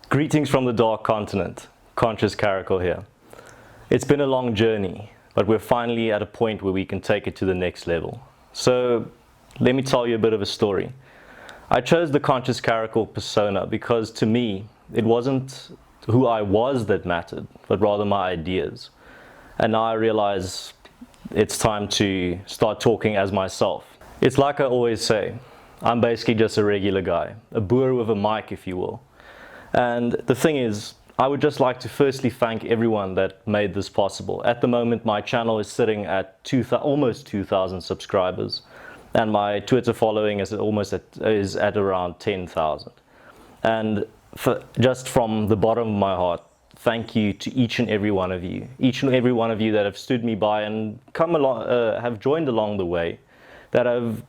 Greetings from the dark continent, Conscious Caracal here. It's been a long journey, but we're finally at a point where we can take it to the next level. So let me tell you a bit of a story. I chose the Conscious Caracal persona because to me, it wasn't who I was that mattered, but rather my ideas. And now I realize it's time to start talking as myself. It's like I always say, I'm basically just a regular guy, a boer with a mic, if you will. And the thing is, I would just like to firstly thank everyone that made this possible. At the moment, my channel is sitting at almost 2,000 subscribers, and my Twitter following is at around 10,000. And just from the bottom of my heart, thank you to each and every one of you. Each and every one of you that have stood me by and come along, have joined along the way, that have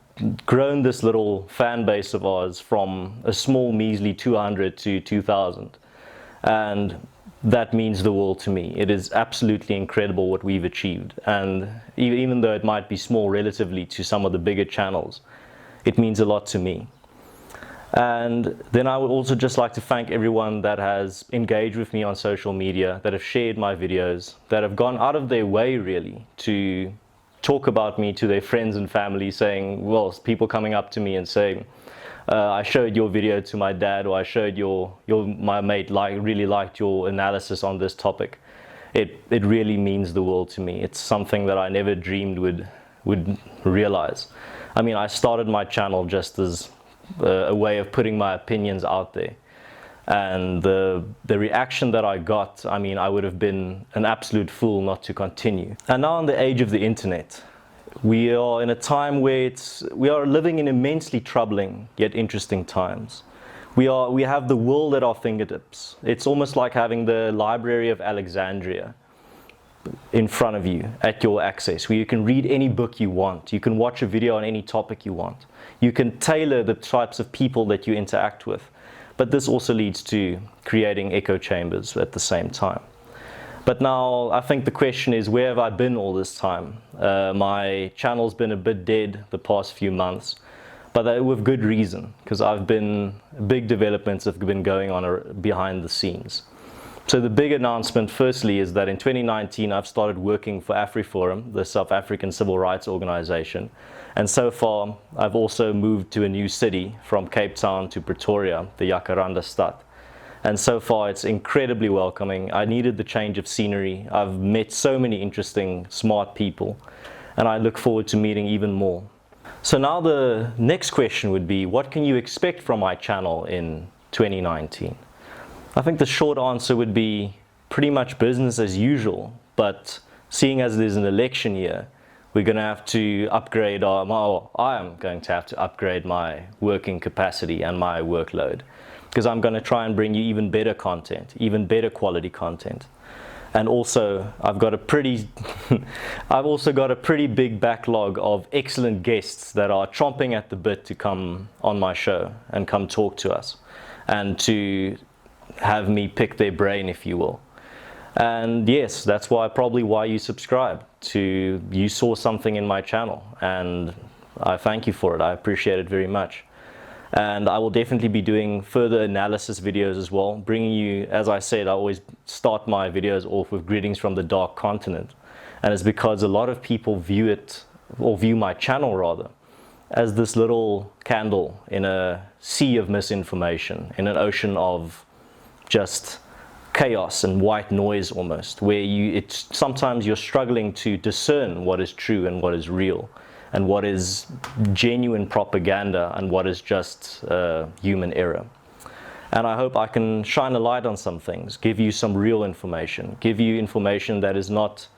grown this little fan base of ours from a small measly 200 to 2,000. And that means the world to me. It is absolutely incredible what we've achieved. And even though it might be small relatively to some of the bigger channels, it means a lot to me. And then I would also just like to thank everyone that has engaged with me on social media, that have shared my videos, that have gone out of their way really to talk about me to their friends and family, saying, well, people coming up to me and saying, I showed your video to my dad, or I showed my mate really liked your analysis on this topic. It really means the world to me. It's something that I never dreamed would realize. I mean, I started my channel just as a way of putting my opinions out there. And the reaction that I got, I mean, I would have been an absolute fool not to continue. And now in the age of the internet, we are in a time where we are living in immensely troubling yet interesting times. We have the world at our fingertips. It's almost like having the Library of Alexandria in front of you at your access, where you can read any book you want. You can watch a video on any topic you want. You can tailor the types of people that you interact with. But this also leads to creating echo chambers at the same time. But now I think the question is, where have I been all this time? My channel's been a bit dead the past few months, but with good reason, because big developments have been going on behind the scenes. So the big announcement firstly is that in 2019 I've started working for AfriForum, the South African civil rights organization. And so far I've also moved to a new city from Cape Town to Pretoria, the Jacaranda stad. And so far it's incredibly welcoming. I needed the change of scenery. I've met so many interesting, smart people, and I look forward to meeting even more. So now the next question would be, what can you expect from my channel in 2019? I think the short answer would be pretty much business as usual, but seeing as there's an election year, we're going to have to upgrade I am going to have to upgrade my working capacity and my workload, because I'm going to try and bring you even better content, even better quality content. And also I've also got a pretty big backlog of excellent guests that are chomping at the bit to come on my show and come talk to us and to have me pick their brain, if you will. And yes, that's probably why you subscribe. You saw something in my channel, and I thank you for it. I appreciate it very much. And I will definitely be doing further analysis videos as well, bringing you, as I said, I always start my videos off with greetings from the dark continent. And it's because a lot of people view my channel rather, as this little candle in a sea of misinformation, in an ocean of just chaos and white noise almost, where sometimes you're struggling to discern what is true and what is real, and what is genuine propaganda and what is just human error. And I hope I can shine a light on some things, give you some real information, give you information that is not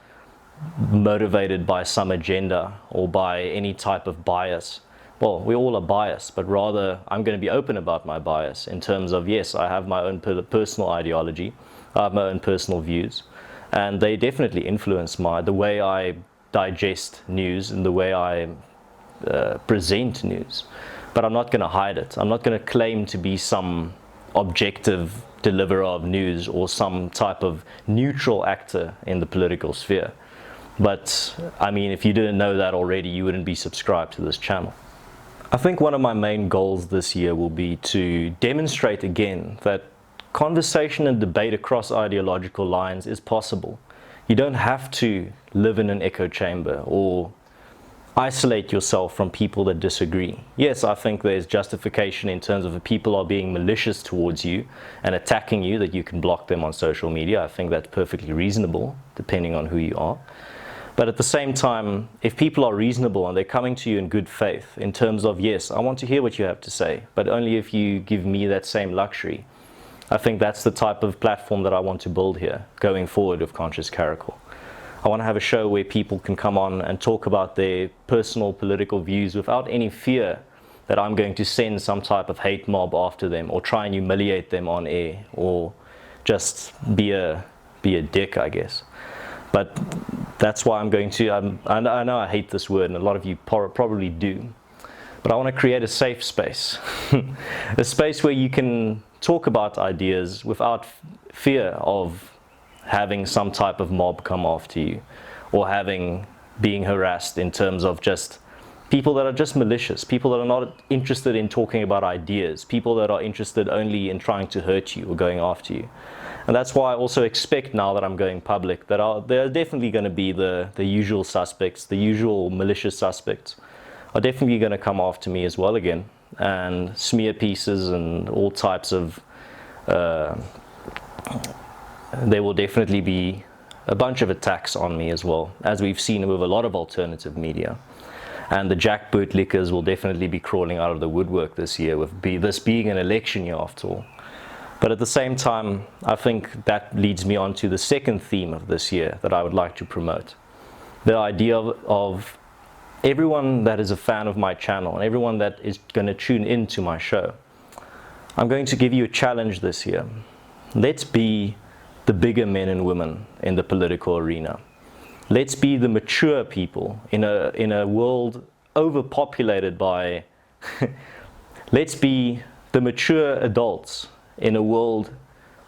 motivated by some agenda or by any type of bias. Well, we all are biased, but rather I'm going to be open about my bias in terms of, yes, I have my own personal ideology, I have my own personal views, and they definitely influence the way I digest news and the way I present news. But I'm not going to hide it. I'm not going to claim to be some objective deliverer of news or some type of neutral actor in the political sphere. But I mean, if you didn't know that already, you wouldn't be subscribed to this channel. I think one of my main goals this year will be to demonstrate again that conversation and debate across ideological lines is possible. You don't have to live in an echo chamber or isolate yourself from people that disagree. Yes, I think there's justification in terms of if people are being malicious towards you and attacking you, that you can block them on social media. I think that's perfectly reasonable, depending on who you are. But at the same time, if people are reasonable and they're coming to you in good faith, in terms of, yes, I want to hear what you have to say, but only if you give me that same luxury, I think that's the type of platform that I want to build here, going forward with Conscious Caracal. I want to have a show where people can come on and talk about their personal political views without any fear that I'm going to send some type of hate mob after them or try and humiliate them on air or just be a dick, I guess. But that's why I'm going to, I know I hate this word and a lot of you probably do, but I want to create a safe space. A space where you can talk about ideas without fear of having some type of mob come after you or being harassed in terms of just people that are just malicious, people that are not interested in talking about ideas, people that are interested only in trying to hurt you or going after you. And that's why I also expect now that I'm going public that there are definitely going to be the usual suspects, the usual malicious suspects are definitely going to come after me as well again and smear pieces and all types of there will definitely be a bunch of attacks on me as well, as we've seen with a lot of alternative media. And the jackboot lickers will definitely be crawling out of the woodwork this year, with this being an election year after all. But at the same time, I think that leads me on to the second theme of this year that I would like to promote. The idea of everyone that is a fan of my channel and everyone that is going to tune into my show. I'm going to give you a challenge this year. Let's be the bigger men and women in the political arena. Let's be the mature people in a world overpopulated by let's be the mature adults in a world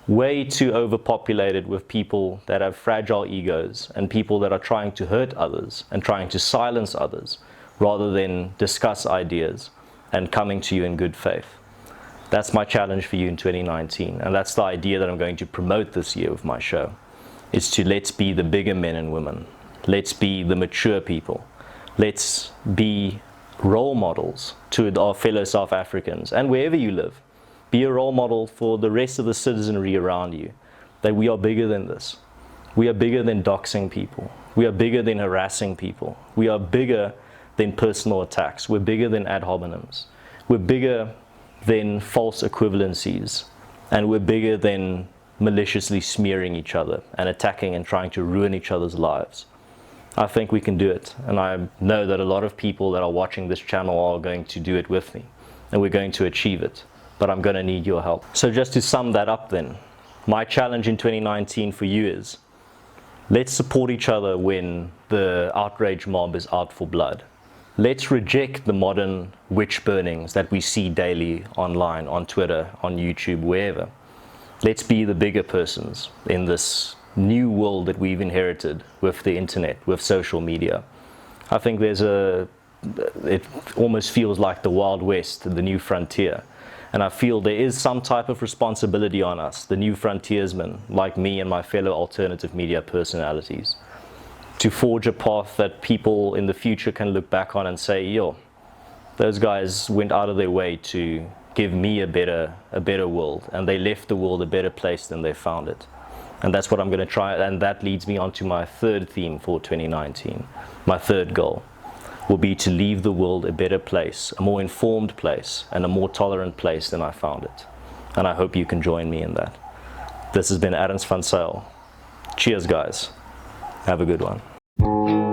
way too overpopulated with people that have fragile egos and people that are trying to hurt others and trying to silence others rather than discuss ideas and coming to you in good faith. That's my challenge for you in 2019, and that's the idea that I'm going to promote this year with my show. Is to let's be the bigger men and women. Let's be the mature people. Let's be role models to our fellow South Africans and wherever you live. Be a role model for the rest of the citizenry around you, that we are bigger than this. We are bigger than doxing people. We are bigger than harassing people. We are bigger than personal attacks. We're bigger than ad hominems. We're bigger than false equivalencies, and we're bigger than maliciously smearing each other and attacking and trying to ruin each other's lives. I think we can do it, and I know that a lot of people that are watching this channel are going to do it with me, and we're going to achieve it, but I'm going to need your help. So just to sum that up then, my challenge in 2019 for you is, let's support each other when the outrage mob is out for blood. Let's reject the modern witch burnings that we see daily online, on Twitter, on YouTube, wherever. Let's be the bigger persons in this new world that we've inherited with the internet, with social media. I think it almost feels like the Wild West, the new frontier. And I feel there is some type of responsibility on us, the new frontiersmen, like me and my fellow alternative media personalities, to forge a path that people in the future can look back on and say, yo, those guys went out of their way to give me a better world, and they left the world a better place than they found it. And that's what I'm going to try, and that leads me on to my third theme for 2019. My third goal will be to leave the world a better place, a more informed place, and a more tolerant place than I found it. And I hope you can join me in that. This has been Adams van Zyl. Cheers, guys. Have a good one.